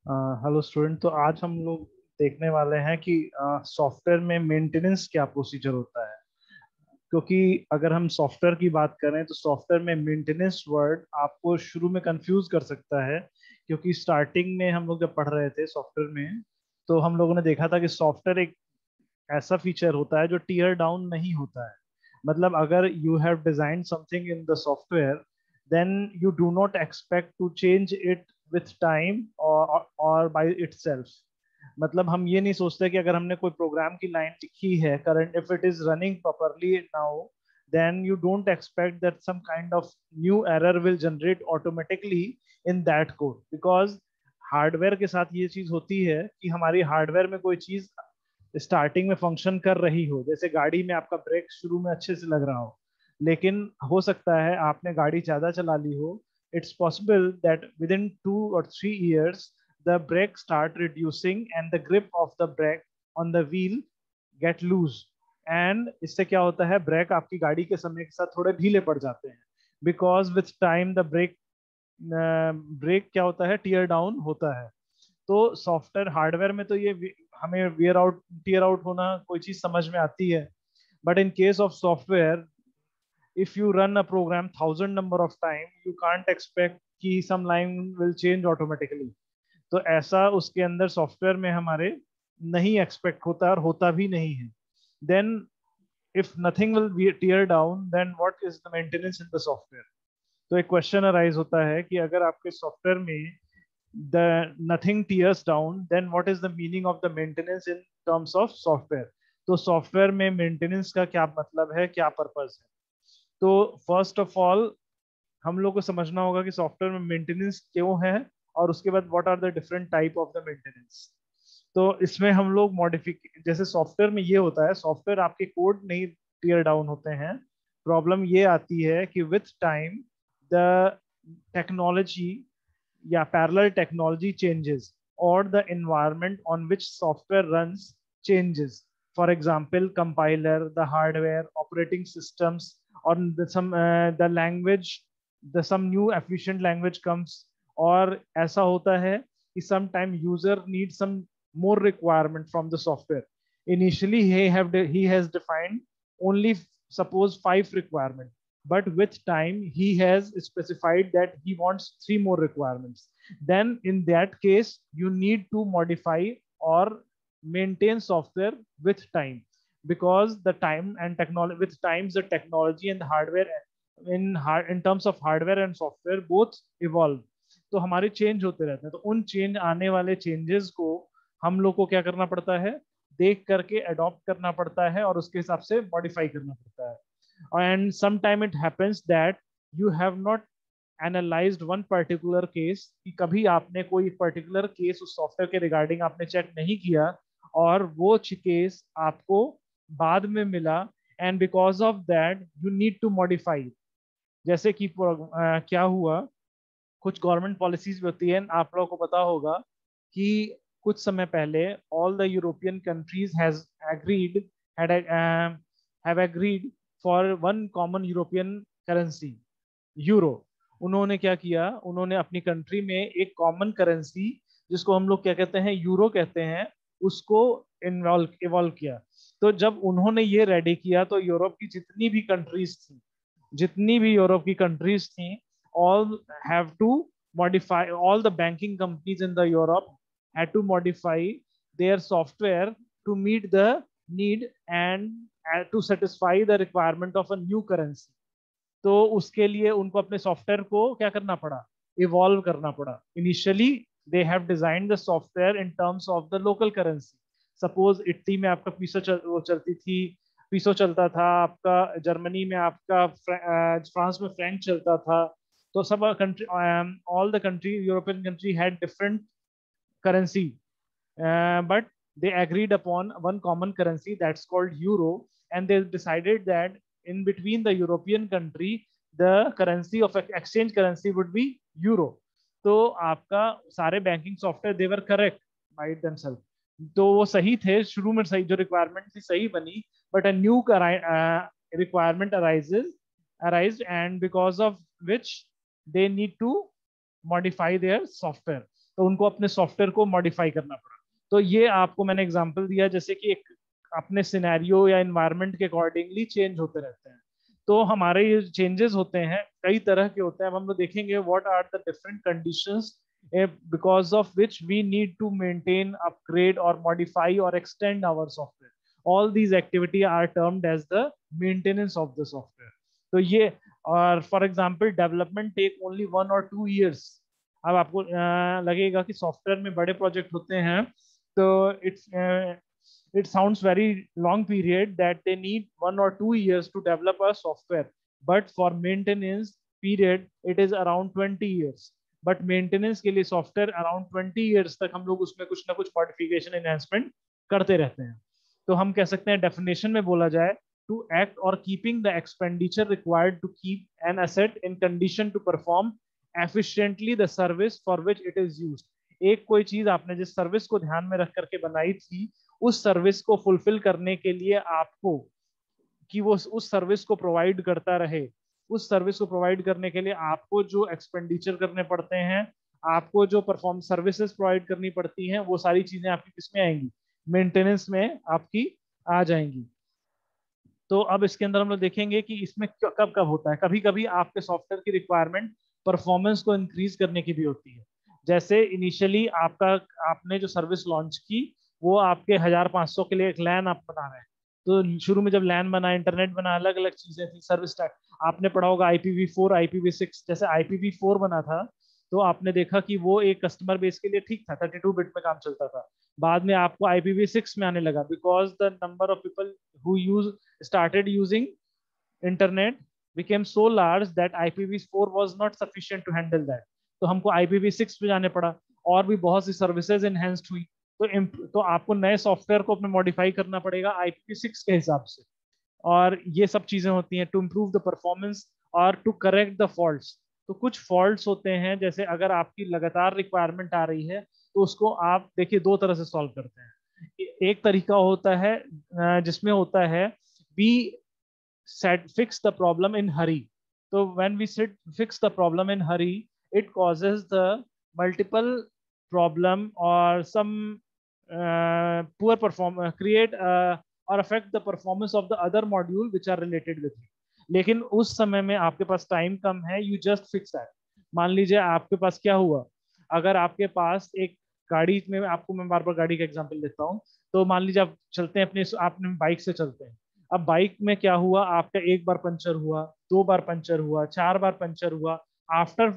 Hello student. तो आज हम लोग देखने वाले हैं कि सॉफ्टवेयर में मेंटेनेंस क्या प्रोसीजर होता है। क्योंकि अगर हम सॉफ्टवेयर की बात करें तो सॉफ्टवेयर में मेंटेनेंस वर्ड आपको शुरू में कंफ्यूज कर सकता है। क्योंकि स्टार्टिंग में हम लोग जब पढ़ रहे थे सॉफ्टवेयर में, तो हम लोगों ने देखा था कि सॉफ्टवेयर एक ऐसा फीचर होता है जो टीयर डाउन नहीं होता है। मतलब अगर you have design something in the software, then you do not expect to change it with time और बाय इटसेल्फ। मतलब हम ये नहीं सोचते कि अगर हमने कोई प्रोग्राम की लाइन लिखी है, current if it is running properly now, then you don't expect that some kind of new error will generate automatically in that code, because hardware के साथ ये चीज होती है कि हमारी हार्डवेयर में कोई चीज स्टार्टिंग में फंक्शन कर रही हो, जैसे गाड़ी में आपका ब्रेक शुरू में अच्छे से लग रहा हो, लेकिन हो सकता है आपने गाड़ी ज्यादा चला ली हो। It's possible that with in 2 or 3 years the brake start reducing and the grip of the brake on the wheel get loose। And इससे क्या होता है, ब्रेक आपकी गाड़ी के समय के साथ थोड़े ढीले पड़ जाते हैं, because with time the brake brake क्या होता है, टीयर डाउन होता है। तो सॉफ्टवेयर हार्डवेयर में तो ये हमें वेयर आउट टीयर आउट होना कोई चीज समझ में आती है। But in case of software, if you run a program 1000 number of time, you can't expect कि some line will change automatically. तो ऐसा उसके अंदर सॉफ्टवेयर में हमारे नहीं एक्सपेक्ट होता और होता भी नहीं है। Then if nothing will be tear down, then what is the maintenance in the software? तो एक क्वेश्चन अराइज होता है कि अगर आपके सॉफ्टवेयर में the nothing tears down, then what is the meaning of the maintenance in terms of software. तो software में मेंटेनेंस का क्या मतलब है, क्या पर्पस है। तो फर्स्ट ऑफ ऑल हम लोग को समझना होगा कि सॉफ्टवेयर में मेंटेनेंस क्यों है, और उसके बाद what are the different type of the maintenance. तो इसमें हम लोग मॉडिफिक जैसे सॉफ्टवेयर में ये होता है, सॉफ्टवेयर आपके कोड नहीं टीयर डाउन होते हैं। प्रॉब्लम ये आती है कि विथ टाइम द टेक्नोलॉजी या पैरेलल टेक्नोलॉजी चेंजेस, और the environment on which software runs changes. For example, compiler, the hardware, operating systems, or the language, the some new efficient language comes। और ऐसा होता है कि sometime user needs some more requirement from the software। Initially he has defined only suppose 5 requirement, but with time he has specified that he wants 3 more requirements। Then in that case you need to modify or maintain software with time, because the time and technology, with times the technology and the hardware, in terms of hardware and software both evolve। तो हमारे change होते रहते हैं, तो उन change आने वाले changes को हम लोग को क्या करना पड़ता है, देख करके अडॉप्ट करना पड़ता है और उसके हिसाब से मॉडिफाई करना पड़ता है। And some time it happens that you have not analysed one particular case, कि कभी आपने कोई पर्टिकुलर केस उस सॉफ्टवेयर के रिगार्डिंग आपने चेक नहीं किया, और वो केस आपको बाद में मिला, and because of that you need to modify. जैसे कि क्या हुआ, कुछ गवर्नमेंट पॉलिसीज भी होती है, आप लोगों को पता होगा कि कुछ समय पहले all the European countries has agreed had have agreed for one common European currency, euro. उन्होंने क्या किया, उन्होंने अपनी कंट्री में एक कॉमन करेंसी, जिसको हम लोग क्या कहते हैं, यूरो कहते हैं, उसको इवॉल्व किया। तो जब उन्होंने ये रेडी किया तो यूरोप की जितनी भी यूरोप की कंट्रीज थी, all have to modify, all the banking companies in the Europe had to modify their software to meet the need and to satisfy the requirement of a new currency। तो उसके लिए उनको अपने software को क्या करना पड़ा, इवॉल्व करना पड़ा। Initially they have design the software in terms of the local currency. Suppose Italy में आपका वो चलती थी, पीसो चलता था आपका, जर्मनी में आपका फ्रांस में फ्रैंक चलता था। तो सब country, all the country European country had different currency, but they agreed upon one common currency that's called euro, and they decided that in between the European country the currency of exchange currency would be euro। तो आपका सारे banking software they're correct by themselves, तो वो सही थे शुरू में, सही जो रिक्वायरमेंट थी सही बनी, but a new requirement arised, and because of which they need to modify their software। तो उनको अपने सॉफ्टवेयर को मॉडिफाई करना पड़ा। तो ये आपको मैंने एग्जांपल दिया, जैसे कि एक अपने सिनेरियो या एनवायरनमेंट के अकॉर्डिंगली चेंज होते रहते हैं। तो हमारे ये चेंजेस होते हैं कई तरह के होते हैं। अब हम लोग देखेंगे what are the different conditions because of which we need to maintain, upgrade or modify or extend our software. All these activity are termed as the maintenance of the software. तो ये, और for example development take only 1 or 2 years। अब आपको लगेगा कि software में बड़े project होते हैं तो it's it sounds very long period that they need 1 or 2 years to develop a software, but for maintenance period it is around 20 years। But maintenance के लिए सॉफ्टवेयर अराउंड 20 years तक हम लोग उसमें कुछ ना कुछ मॉडिफिकेशन एनहांसमेंट करते रहते हैं। तो हम कह सकते हैं डेफिनेशन में बोला जाए, टू एक्ट और keeping the expenditure required to keep an asset in condition to perform efficiently the service for which it is used. एक कोई चीज आपने जिस सर्विस को ध्यान में रख करके बनाई थी, उस सर्विस को फुलफिल करने के लिए आपको, कि वो उस सर्विस को प्रोवाइड करता रहे, उस सर्विस को प्रोवाइड करने के लिए आपको जो एक्सपेंडिचर करने पड़ते हैं, आपको जो परफॉर्म सर्विसेज प्रोवाइड करनी पड़ती हैं, वो सारी चीजें आपकी किसमें आएंगी, मेंटेनेंस में आपकी आ जाएंगी। तो अब इसके अंदर हम लोग देखेंगे कि इसमें कब कब होता है। कभी कभी आपके सॉफ्टवेयर की रिक्वायरमेंट परफॉर्मेंस को इंक्रीज करने की भी होती है। जैसे इनिशियली आपने जो सर्विस लॉन्च की, वो आपके 1500 के लिए एक लैन आप बना रहे हैं। तो शुरू में जब लैन बना, इंटरनेट बना, अलग अलग चीजें थी, सर्विस स्टैक, आपने पढ़ा होगा IPv4 IPv6। जैसे IPv4 बना था तो आपने देखा कि वो एक कस्टमर बेस के लिए ठीक था, 32 बिट में काम चलता था। बाद में आपको IPv6 में आने लगा, because the number of people who use started using internet became so large that IPv4 was not sufficient to handle that। तो हमको IPv6 पे जाने पड़ा, और भी बहुत सी सर्विसेज एनहेंस्ड हुई। तो आपको नए सॉफ्टवेयर को अपने मॉडिफाई करना पड़ेगा IPv6 के हिसाब से। और ये सब चीजें होती हैं टू इम्प्रूव द परफॉर्मेंस और टू करेक्ट द फॉल्ट्स। तो कुछ फॉल्ट्स होते हैं, जैसे अगर आपकी लगातार रिक्वायरमेंट आ रही है तो उसको आप देखिए दो तरह से सॉल्व करते हैं। एक तरीका होता है जिसमें होता है we fix the problem in hurry। तो when we fix the problem in hurry, it causes the multiple problem or some poor perform create or affect the performance of the other module which are related with it। लेकिन उस समय में आपके पास time कम है, you just fix that। मान लीजिए आपके पास क्या हुआ, अगर आपके पास एक गाड़ी में, आपको मैं बार बार गाड़ी का एग्जांपल देता हूँ। तो मान लीजिए आप चलते हैं आपने बाइक से चलते हैं। अब बाइक में क्या हुआ, आपका एक बार पंचर हुआ, 2 बार पंचर हुआ, 4 बार पंचर हुआ, आफ्टर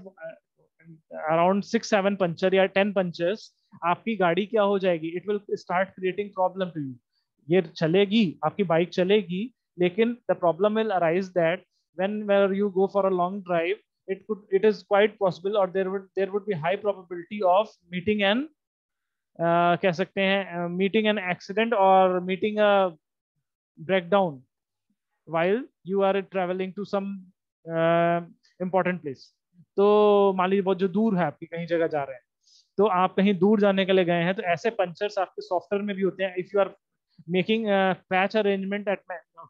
अराउंड 6-7 पंचर या 10 पंचर्स, आपकी गाड़ी क्या हो जाएगी, it will start creating problem to you. ये चलेगी, आपकी बाइक चलेगी, लेकिन the problem will arise that whenever you go for a long drive, it is quite possible, or there would be high probability of meeting an कह सकते हैं meeting an accident और meeting a breakdown while you are traveling to some important place। तो मान लीजिए बहुत जो दूर है, आपकी कहीं जगह जा रहे हैं, तो आप कहीं दूर जाने के लिए गए हैं, तो ऐसे पंचर्स आपके सॉफ्टवेयर में भी होते हैं। If you are making patch arrangement at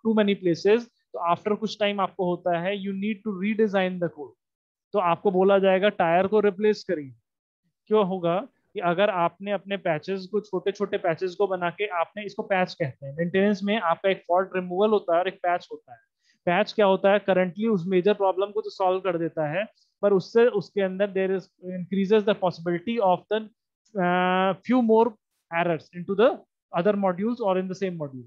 too many places, तो आफ्टर कुछ टाइम आपको होता है you need to redesign the code. तो आपको बोला जाएगा टायर को रिप्लेस करिए। क्यों होगा कि अगर आपने अपने पैचेस को, छोटे छोटे पैचेस को बना के, आपने इसको पैच कहते हैं मेंटेनेंस में, आपका एक फॉल्ट रिमूवल होता है और एक पैच होता है। पैच क्या होता है, करंटली उस मेजर प्रॉब्लम को तो सॉल्व कर देता है, पर उससे उसके अंदर there is increases the possibility of the few more errors into the other modules और इन द सेम मॉड्यूल।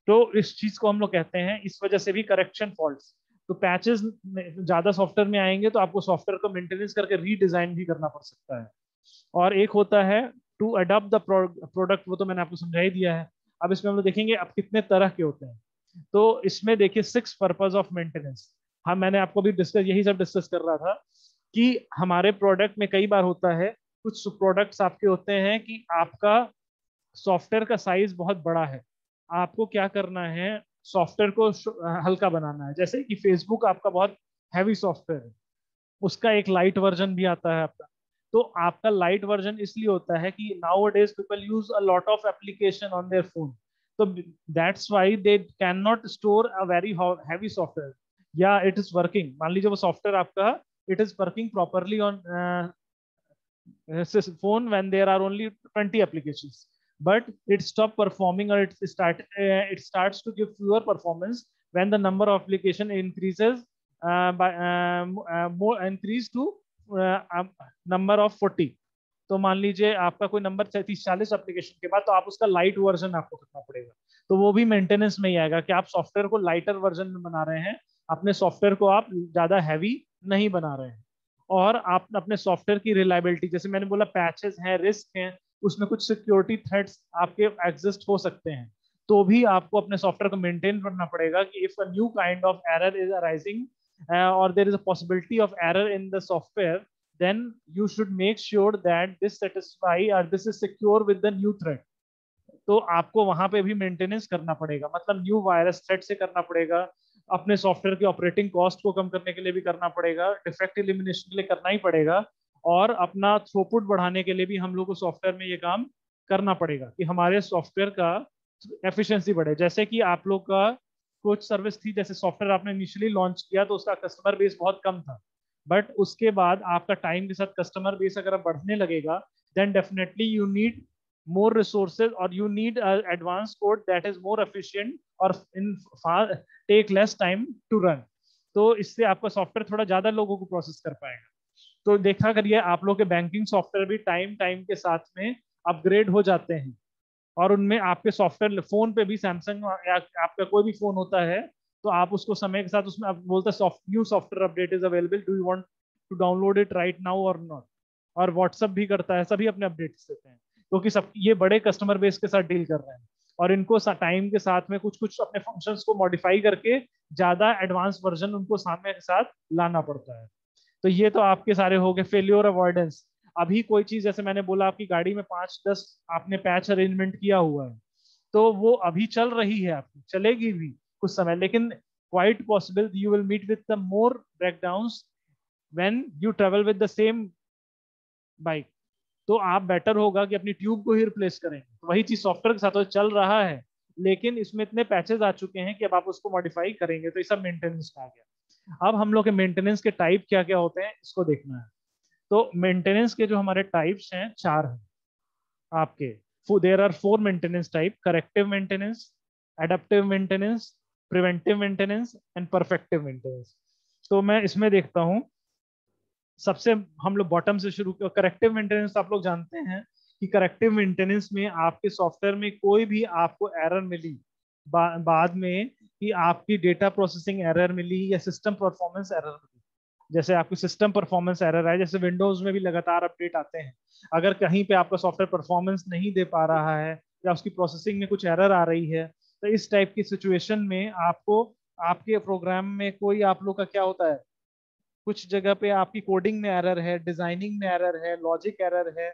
तो इस चीज को हम लोग कहते हैं, इस वजह से भी करेक्शन फॉल्ट्स। तो पैचेस ज्यादा सॉफ्टवेयर में आएंगे तो आपको सॉफ्टवेयर को मेंटेनेंस करके रीडिजाइन भी करना पड़ सकता है। और एक होता है टू अडॉप्ट द प्रोडक्ट, वो तो मैंने आपको समझा ही दिया है। अब इसमें हम लोग देखेंगे अब कितने तरह के होते हैं। तो इसमें देखिए 6 पर्पस ऑफ मेंटेनेंस। हम, मैंने आपको भी डिस्कस, यही सब डिस्कस कर रहा था कि हमारे प्रोडक्ट में कई बार होता है, कुछ प्रोडक्ट्स आपके होते हैं कि आपका सॉफ्टवेयर का साइज बहुत बड़ा है, आपको क्या करना है, सॉफ्टवेयर को हल्का बनाना है। जैसे कि फेसबुक आपका बहुत हैवी सॉफ्टवेयर है, उसका एक लाइट वर्जन भी आता है आपका। तो आपका लाइट वर्जन इसलिए होता है कि nowadays people use a lot of application on their phone, तो that's why they can not store a very heavy software. या इट इज वर्किंग, मान लीजिए वो सॉफ्टवेयर आपका it is working properly on phone when there are only 20 applications, but it stop performing, or it starts to give fewer performance when the number of application increases by more increase to number of 40. तो मान लीजिए आपका कोई number 30-40 application के बाद, तो आप उसका लाइट वर्जन आपको करना पड़ेगा। तो वो भी मेंटेनेंस में ही आएगा कि आप सॉफ्टवेयर को लाइटर वर्जन में बना रहे हैं, अपने सॉफ्टवेयर को आप ज्यादा हैवी नहीं बना रहे हैं। और आप अपने सॉफ्टवेयर की रिलायबिलिटी, जैसे मैंने बोला पैचेस हैं, रिस्क हैं, उसमें कुछ सिक्योरिटी थ्रेट्स आपके एग्जिस्ट हो सकते हैं, तो भी आपको अपने सॉफ्टवेयर को मेंटेन करना पड़ेगा कि if a new kind of error is arising or there is a possibility of error in the software, then you should make sure that this satisfy or this is secure with the new threat. तो आपको वहां पे भी maintenance करना पड़ेगा, मतलब new virus threat से करना पड़ेगा, अपने सॉफ्टवेयर की ऑपरेटिंग कॉस्ट को कम करने के लिए भी करना पड़ेगा, डिफेक्ट एलिमिनेशन के लिए करना ही पड़ेगा, और अपना थ्रूपुट बढ़ाने के लिए भी हम लोग को सॉफ्टवेयर में ये काम करना पड़ेगा कि हमारे सॉफ्टवेयर का एफिशिएंसी बढ़े। जैसे कि आप लोग का कुछ सर्विस थी, जैसे सॉफ्टवेयर आपने इनिशियली लॉन्च किया तो उसका कस्टमर बेस बहुत कम था, बट उसके बाद आपका टाइम के साथ कस्टमर बेस अगर बढ़ने लगेगा, then definitely you need more resources or you need advanced code that is more efficient or in far take less time to run. तो इससे आपका सॉफ्टवेयर थोड़ा ज्यादा लोगों को प्रोसेस कर पाएगा। तो देखा करिए आप लोग के बैंकिंग सॉफ्टवेयर भी टाइम टाइम के साथ में अपग्रेड हो जाते हैं, और उनमें आपके सॉफ्टवेयर फोन पे भी सैमसंग या आपका कोई भी फोन होता है, तो आप उसको समय के साथ उसमें आप बोलते हैं new software update is available, do you want to download it right now और नॉट। और व्हाट्सएप भी करता है, सभी अपने अपडेट्स देते हैं, क्योंकि सब ये बड़े कस्टमर बेस के साथ डील कर रहे हैं, और इनको टाइम के साथ में कुछ कुछ अपने फंक्शंस को मॉडिफाई करके ज्यादा एडवांस वर्जन उनको सामने के साथ लाना पड़ता है। तो ये तो आपके सारे हो गए फेलियर अवॉइडेंस। अभी कोई चीज, जैसे मैंने बोला आपकी गाड़ी में 5-10 आपने पैच अरेंजमेंट किया हुआ है, तो वो अभी चल रही है, आपकी चलेगी भी कुछ समय, लेकिन quite possible you will meet with the more breakdowns when you travel with the same bike. तो आप बेटर होगा कि अपनी ट्यूब को ही रिप्लेस करें। तो वही चीज सॉफ्टवेयर के साथ तो चल रहा है, लेकिन इसमें इतने पैचेस आ चुके हैं कि अब आप उसको मॉडिफाई करेंगे, तो ये सब मेंटेनेंस में आ गया। अब हम लोग के मेंटेनेंस के टाइप क्या क्या होते हैं इसको देखना है। तो मेंटेनेंस के जो हमारे टाइप्स हैं 4 हैं आपके। There are 4 maintenance type: corrective maintenance, adaptive maintenance, preventive maintenance and perfective maintenance. तो मैं इसमें देखता हूँ, सबसे हम लोग बॉटम से शुरू किया। करेक्टिव मेंटेनेंस आप लोग जानते हैं कि करेक्टिव मेंटेनेंस में आपके सॉफ्टवेयर में कोई भी आपको एरर मिली बाद में, कि आपकी डेटा प्रोसेसिंग एरर मिली या सिस्टम परफॉर्मेंस एरर मिली, जैसे आपकी सिस्टम परफॉर्मेंस एरर है, जैसे विंडोज में भी लगातार अपडेट आते हैं, अगर कहीं पे आपका सॉफ्टवेयर परफॉर्मेंस नहीं दे पा रहा है या उसकी प्रोसेसिंग में कुछ एरर आ रही है, तो इस टाइप की सिचुएशन में आपको आपके प्रोग्राम में कोई आप लोग का क्या होता है, कुछ जगह पे आपकी कोडिंग में एरर है, डिजाइनिंग में एरर है, लॉजिक एरर है,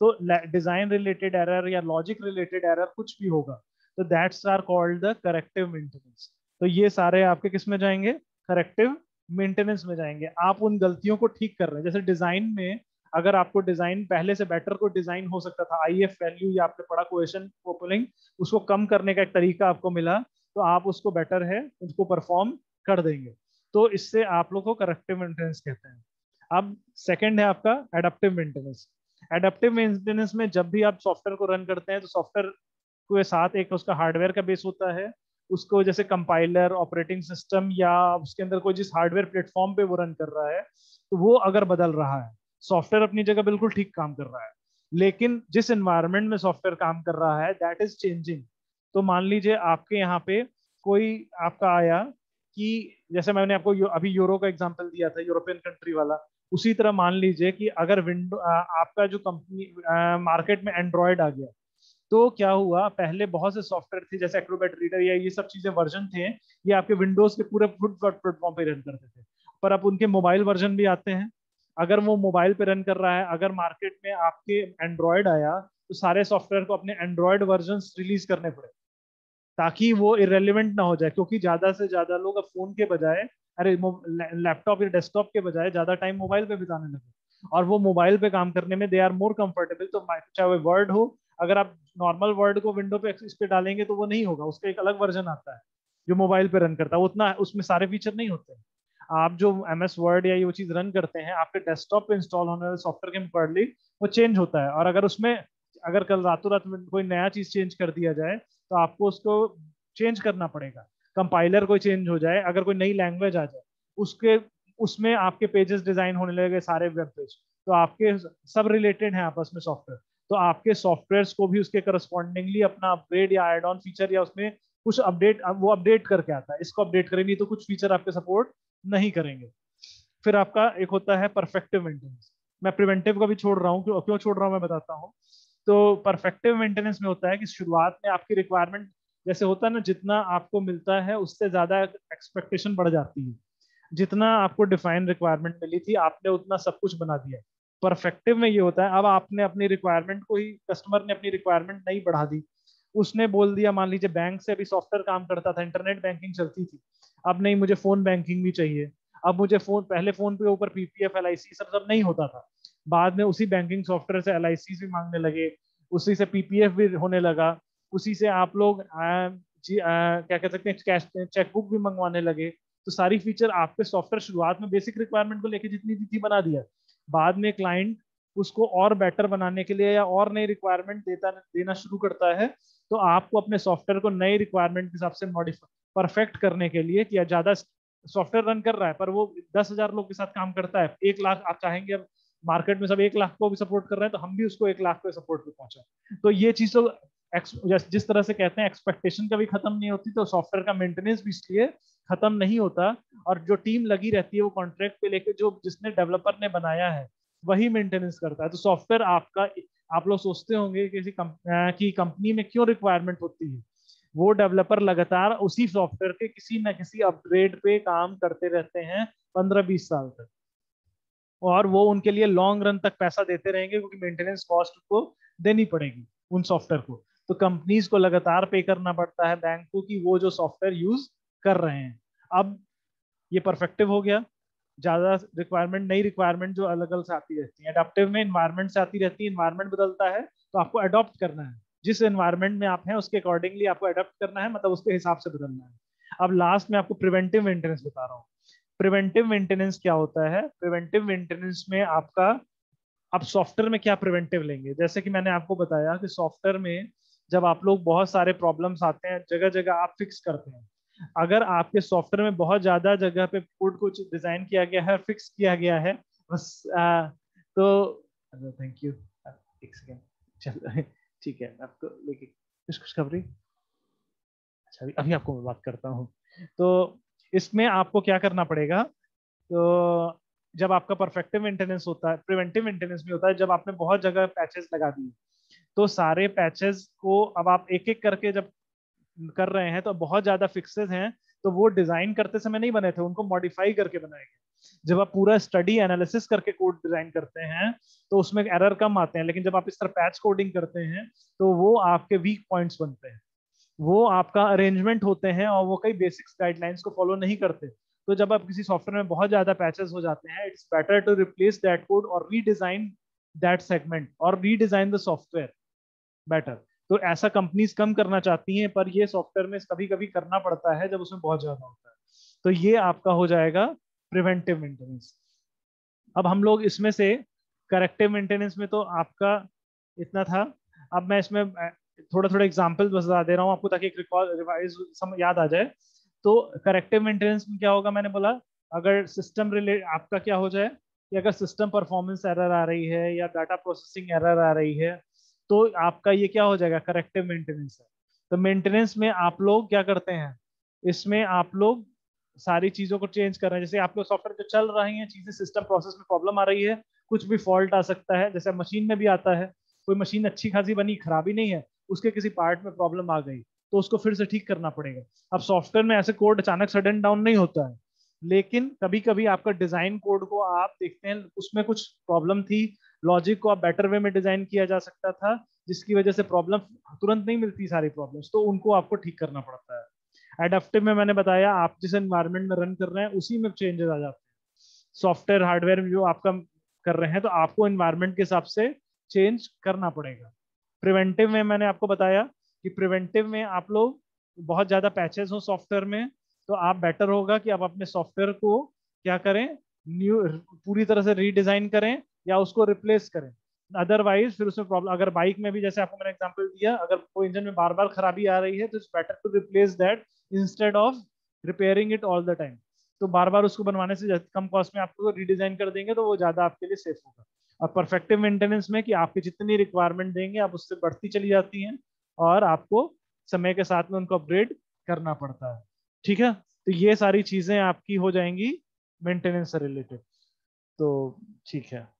तो डिजाइन रिलेटेड एरर या लॉजिक रिलेटेड एरर कुछ भी होगा, तो that's are called the corrective maintenance. तो ये सारे आपके किस में जाएंगे? करेक्टिव मेंटेनेंस में जाएंगे। आप उन गलतियों को ठीक कर रहे हैं, जैसे डिजाइन में अगर आपको डिजाइन पहले से बेटर को डिजाइन हो सकता था, आईएफ वैल्यू या आपने पढ़ा कोएशन कोपलिंग, उसको कम करने का एक तरीका आपको मिला, तो आप उसको बेटर है उसको परफॉर्म कर देंगे, तो इससे आप लोग को करेक्टिव मेंटेनेंस कहते हैं। अब सेकंड है आपका एडाप्टिव मेंटेनेंस। एडाप्टिव मेंटेनेंस में जब भी आप सॉफ्टवेयर को रन करते हैं, तो सॉफ्टवेयर के साथ एक उसका हार्डवेयर का बेस होता है, उसको जैसे कंपाइलर, ऑपरेटिंग सिस्टम या उसके अंदर कोई जिस हार्डवेयर प्लेटफॉर्म पे वो रन कर रहा है, तो वो अगर बदल रहा है, सॉफ्टवेयर अपनी जगह बिल्कुल ठीक काम कर रहा है, लेकिन जिस एनवायरनमेंट में सॉफ्टवेयर काम कर रहा है दैट इज चेंजिंग। तो मान लीजिए आपके यहाँ पे कोई आपका आया कि, जैसे मैंने आपको अभी यूरो का एग्जांपल दिया था, यूरोपियन कंट्री वाला, उसी तरह मान लीजिए कि अगर विंडो आपका जो कंपनी मार्केट में एंड्रॉयड आ गया, तो क्या हुआ, पहले बहुत से सॉफ्टवेयर थे जैसे एक्रोबैट रीडर या ये सब चीजें वर्जन थे, ये आपके विंडोज के पूरे फुट प्लेटफॉर्म पे रन करते थे, पर अब उनके मोबाइल वर्जन भी आते हैं। अगर वो मोबाइल पे रन कर रहा है, अगर मार्केट में आपके एंड्रॉयड आया, तो सारे सॉफ्टवेयर को अपने एंड्रॉयड वर्जन रिलीज करने पड़े, ताकि वो इरेलीवेंट ना हो जाए, क्योंकि ज्यादा से ज्यादा लोग अब फोन के बजाय, अरे लैपटॉप या डेस्कटॉप के बजाय ज्यादा टाइम मोबाइल पे बिताने लगे, और वो मोबाइल पे काम करने में दे आर मोर कंफर्टेबल। तो चाहे वर्ड हो, अगर आप नॉर्मल वर्ड को विंडो पे इस पे डालेंगे तो वो नहीं होगा, उसका एक अलग वर्जन आता है जो मोबाइल पे रन करता है, उतना उसमें सारे फीचर नहीं होते। आप जो MS वर्ड या ये वो चीज रन करते हैं, आपके डेस्कटॉप पे इंस्टॉल होने वाले सॉफ्टवेयर के मुकाबले वो चेंज होता है। और अगर उसमें अगर कल रातों रात में कोई नया चीज चेंज कर दिया जाए तो आपको उसको चेंज करना पड़ेगा। कंपाइलर कोई चेंज हो जाए, अगर कोई नई लैंग्वेज आ जाए, उसके उसमें आपके पेजेस डिजाइन होने लगे, सारे वेब पेज, तो आपके सब रिलेटेड हैं आपस में सॉफ्टवेयर, तो आपके सॉफ्टवेयर को भी उसके करस्पॉन्डिंगली अपना अपग्रेड या एड ऑन फीचर या उसमें कुछ अपडेट, वो अपडेट करके आता है, इसको अपडेट करेंगे तो कुछ फीचर आपके सपोर्ट नहीं करेंगे। फिर आपका एक होता है परफेक्टिव मेंटेनेंस। मैं प्रिवेंटिव का भी छोड़ रहा हूँ, क्यों क्यों छोड़ रहा हूँ मैं बताता हूँ। तो परफेक्टिव मेंटेनेंस में होता है कि शुरुआत में आपकी रिक्वायरमेंट जैसे होता है ना, जितना आपको मिलता है उससे ज्यादा एक्सपेक्टेशन बढ़ जाती है। जितना आपको डिफाइन रिक्वायरमेंट मिली थी आपने उतना सब कुछ बना दिया। परफेक्टिव में ये होता है अब आपने अपनी रिक्वायरमेंट को ही, कस्टमर ने अपनी रिक्वायरमेंट नहीं बढ़ा दी, उसने बोल दिया, मान लीजिए बैंक से अभी सॉफ्टवेयर काम करता था, इंटरनेट बैंकिंग चलती थी, अब नहीं मुझे फोन बैंकिंग भी चाहिए। अब मुझे फोन, पहले फोन पे ऊपर PPF LIC सब सब नहीं होता था, बाद में उसी बैंकिंग सॉफ्टवेयर से LIC भी मांगने लगे, उसी से PPF भी होने लगा, उसी से आप लोग क्या कह सकते हैं कैश चेकबुक भी मंगवाने लगे। तो सारी फीचर आपके सॉफ्टवेयर शुरुआत में बेसिक रिक्वायरमेंट को लेके जितनी भी थी बना दिया, बाद में क्लाइंट उसको और बेटर बनाने के लिए या और नई रिक्वायरमेंट देना शुरू करता है, तो आपको अपने सॉफ्टवेयर को नई रिक्वायरमेंट के हिसाब से मॉडिफाई परफेक्ट करने के लिए, कि ज्यादा सॉफ्टवेयर रन कर रहा है पर वो 10,000 लोग के साथ काम करता है, 1 लाख आप चाहेंगे अब मार्केट में सब 1 लाख को भी सपोर्ट कर रहे हैं, तो हम भी उसको 1 लाख पे सपोर्ट पे पहुंचा। तो ये चीज तो जिस तरह से कहते हैं एक्सपेक्टेशन कभी खत्म नहीं होती, तो सॉफ्टवेयर का मेंटेनेंस भी इसलिए खत्म नहीं होता। और जो टीम लगी रहती है वो कॉन्ट्रैक्ट पे लेके, जो जिसने डेवलपर ने बनाया है वही मेंटेनेंस करता है। तो सॉफ्टवेयर आपका, आप लोग सोचते होंगे कि की कंपनी में क्यों रिक्वायरमेंट होती है, वो डेवलपर लगातार उसी सॉफ्टवेयर के किसी न किसी अपग्रेड पे काम करते रहते हैं 15-20 साल तक, और वो उनके लिए लॉन्ग रन तक पैसा देते रहेंगे क्योंकि मेंटेनेंस कॉस्ट को देनी पड़ेगी उन सॉफ्टवेयर को। तो कंपनीज को लगातार पे करना पड़ता है बैंक को कि वो जो सॉफ्टवेयर यूज कर रहे हैं। अब ये परफेक्टिव हो गया, ज्यादा रिक्वायरमेंट, नई रिक्वायरमेंट जो अलग अलग से आती रहती है। अडेप्टिव में इन्वायरमेंट से आती रहती है, इन्वायरमेंट बदलता है तो आपको अडॉप्ट करना है, जिस एनवायरमेंट में आप हैं उसके अकॉर्डिंगली आपको अडॉप्ट करना है, मतलब उसके हिसाब से बदलना है। अब लास्ट में आपको प्रिवेंटिव मेंटेनेंस बता रहा हूँ। प्रिवेंटिव मेंटेनेंस क्या होता है? प्रिवेंटिव मेंटेनेंस में आपका, आप सॉफ्टवेयर में क्या प्रिवेंटिव लेंगे, जैसे कि मैंने आपको बताया कि सॉफ्टवेयर में जब आप लोग बहुत सारे प्रॉब्लम्स आते हैं, जगह जगह आप फिक्स करते हैं। अगर आपके सॉफ्टवेयर में बहुत ज्यादा जगह पे कोड को डिजाइन किया गया है, फिक्स किया गया है, बस तो थैंक यू, एक सेकेंड, चल ठीक है, आपको लेके कुछ खुशखबरी। अच्छा, अभी आपको मैं बात करता हूँ। तो इसमें आपको क्या करना पड़ेगा, तो जब आपका परफेक्टिव मेंटेनेंस होता है, प्रिवेंटिव मेंटेनेंस भी होता है, जब आपने बहुत जगह पैचेस लगा दिए, तो सारे पैचेस को अब आप एक एक करके जब कर रहे हैं तो बहुत ज्यादा फिक्सेस हैं, तो वो डिजाइन करते समय नहीं बने थे, उनको मॉडिफाई करके बनाए गए। जब आप पूरा स्टडी एनालिसिस करके कोड डिजाइन करते हैं तो उसमें एरर कम आते हैं, लेकिन जब आप इस तरह पैच कोडिंग करते हैं तो वो आपके वीक पॉइंट्स बनते हैं, वो आपका अरेंजमेंट होते हैं और वो कई बेसिक्स गाइडलाइंस को फॉलो नहीं करते। तो जब आप किसी सॉफ्टवेयर में बहुत ज्यादा पैचेस हो जाते हैं, it's better to replace that code और रीडिजाइन दैट सेगमेंट और रीडिजाइन द सॉफ्टवेयर बेटर। तो ऐसा कंपनीज कम करना चाहती हैं, पर ये सॉफ्टवेयर में कभी कभी करना पड़ता है जब उसमें बहुत ज्यादा होता है। तो ये आपका हो जाएगा प्रिवेंटिव मेंटेनेंस। अब हम लोग इसमें से करेक्टिव मेंटेनेंस में तो आपका इतना था। अब मैं इसमें थोड़ा थोड़ा एग्जांपल बता दे रहा हूँ आपको, ताकि एक रिकॉल रिवाइज याद आ जाए। तो करेक्टिव मेंटेनेंस में क्या होगा, मैंने बोला अगर सिस्टम रिलेट आपका क्या हो जाए कि अगर सिस्टम परफॉर्मेंस एरर आ रही है या डाटा प्रोसेसिंग एरर आ रही है, तो आपका ये क्या हो जाएगा, करेक्टिव मेंटेनेंस है। तो मेंटेनेंस में आप लोग क्या करते हैं, इसमें आप लोग सारी चीजों को चेंज कर रहे हैं। जैसे आपके सॉफ्टवेयर जो चल रही हैं चीजें, सिस्टम प्रोसेस में प्रॉब्लम आ रही है, कुछ भी फॉल्ट आ सकता है, जैसे मशीन में भी आता है, कोई मशीन अच्छी खासी बनी, खराबी नहीं है, उसके किसी पार्ट में प्रॉब्लम आ गई तो उसको फिर से ठीक करना पड़ेगा। अब सॉफ्टवेयर में ऐसे कोड अचानक सडन डाउन नहीं होता है, लेकिन कभी कभी आपका डिजाइन कोड को आप देखते हैं उसमें कुछ प्रॉब्लम थी, लॉजिक को आप बेटर वे में डिजाइन किया जा सकता था, जिसकी वजह से प्रॉब्लम तुरंत नहीं मिलती सारी प्रॉब्लम्स, तो उनको आपको ठीक करना पड़ता है। एडेप्टिव में मैंने बताया आप जिस एनवायरनमेंट में रन कर रहे हैं उसी में चेंजेस आ जाते हैं। सॉफ्टवेयर हार्डवेयर जो आपका कर रहे हैं तो आपको एनवायरनमेंट के हिसाब से चेंज करना पड़ेगा। प्रिवेंटिव में मैंने आपको बताया कि प्रिवेंटिव में आप लोग बहुत ज्यादा पैचेस हो सॉफ्टवेयर में, तो आप बेटर होगा कि आप अपने सॉफ्टवेयर को क्या करें, न्यू पूरी तरह से रीडिजाइन करें या उसको रिप्लेस करें। अदरवाइज फिर उसमें प्रॉब्लम, अगर बाइक में भी जैसे आपको मैंने एग्जांपल दिया, अगर कोई इंजन में बार बार खराबी आ रही है तो it's better to replace that instead of repairing it all the time. तो बार बार उसको बनवाने से कम कॉस्ट में आपको रिडिजाइन कर देंगे तो वो ज्यादा आपके लिए सेफ होगा। और परफेक्टिव मेंटेनेंस में कि आपकी जितनी रिक्वायरमेंट देंगे आप उससे बढ़ती चली जाती हैं और आपको समय के साथ में उनको अपग्रेड करना पड़ता है। ठीक है, तो ये सारी चीजें आपकी हो जाएंगी मेंटेनेंस से रिलेटेड। तो ठीक है।